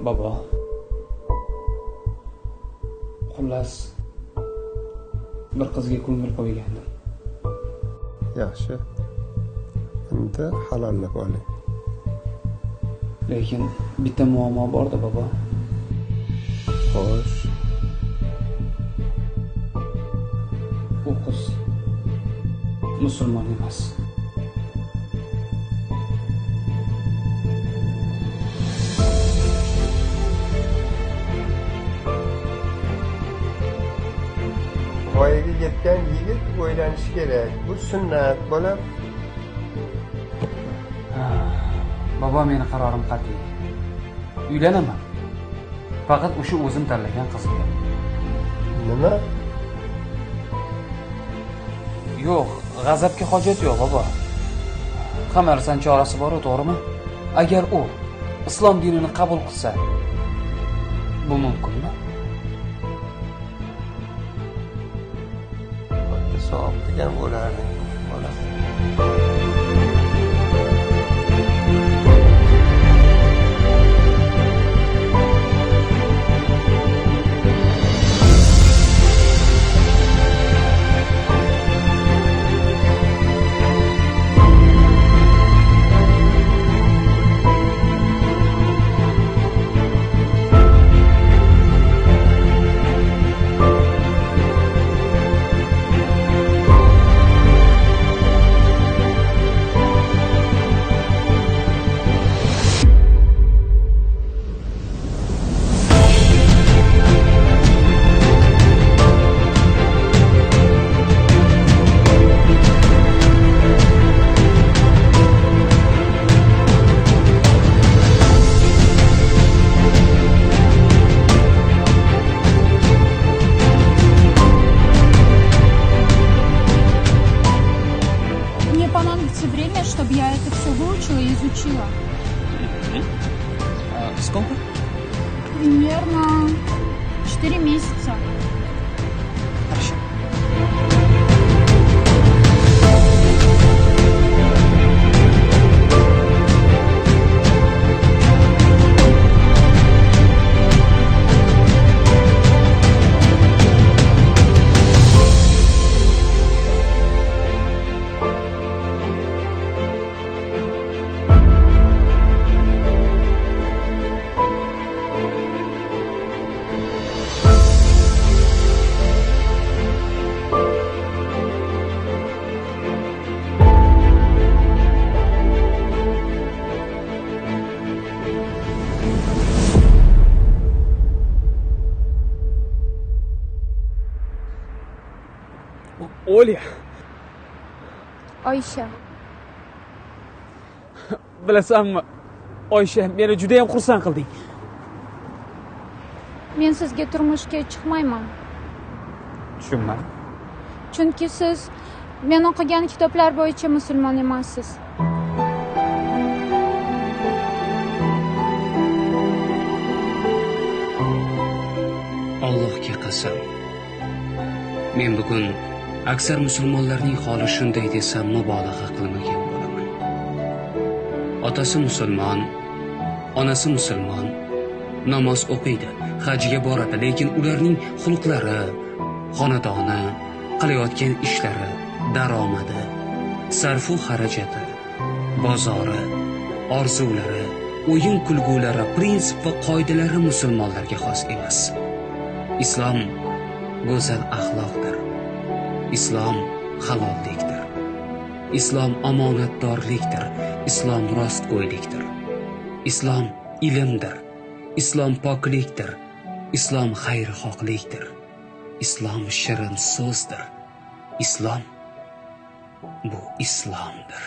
bobo. Xullas, bir qizga ko'ngil qo'ygandim. Yaxshi. Endi halollab oling. Lekin bitta muammo bor-da, bobo. Xo'sh. U qiz musulmon emas. Voyaga yetgan yigit o'ylanishi kerak. Bu sunnat, bolam. Bobo, meni qarorim qat'iy. Uylanaman. Faqat o'sha o'zim tanlagan qizga. Nima? Yo'q, g'azabga hojat yo'q, bobo. Hamma narsaning chorasi bor, to'g'rimi? Agar u islom dinini qabul qilsa, bu mumkinmi? Bitta savob degan bo'lardi, bolam. Мне понадобится время, чтобы я это все выучила и изучила. Сколько? Примерно 4 месяца. Хорошо. Olia, Oysha. bilasanmi? Oysha, meni juda ham xursand qilding. Men sizga turmushga chiqmayman. Tushunmadim. Chunki siz men o'qigan kitoblar bo'yicha musulmon emassiz. Allohga qasam. Men bugun aksar musulmonlarning holi shunday desam mubolag'a qilmagan bo'laman. Otasi musulmon, onasi musulmon, namoz o'qiydi, hajga boradi, lekin ularning xulqlari, xonadoni, qilayotgan ishlari, daromadi, sarfu xarajati, bozori, orzulari, o'yin kulgulari, prinsip va qoidalari musulmonlarga xos emas. Islom go'zal axloqdir. Islom halollikdir. Islom omonatdorlikdir. Islom rostgo'ylikdir. Islom ilmdir. Islom poklikdir. Islom xayrixohlikdir. Islom shirin so'zdir. Islom bu islomdir.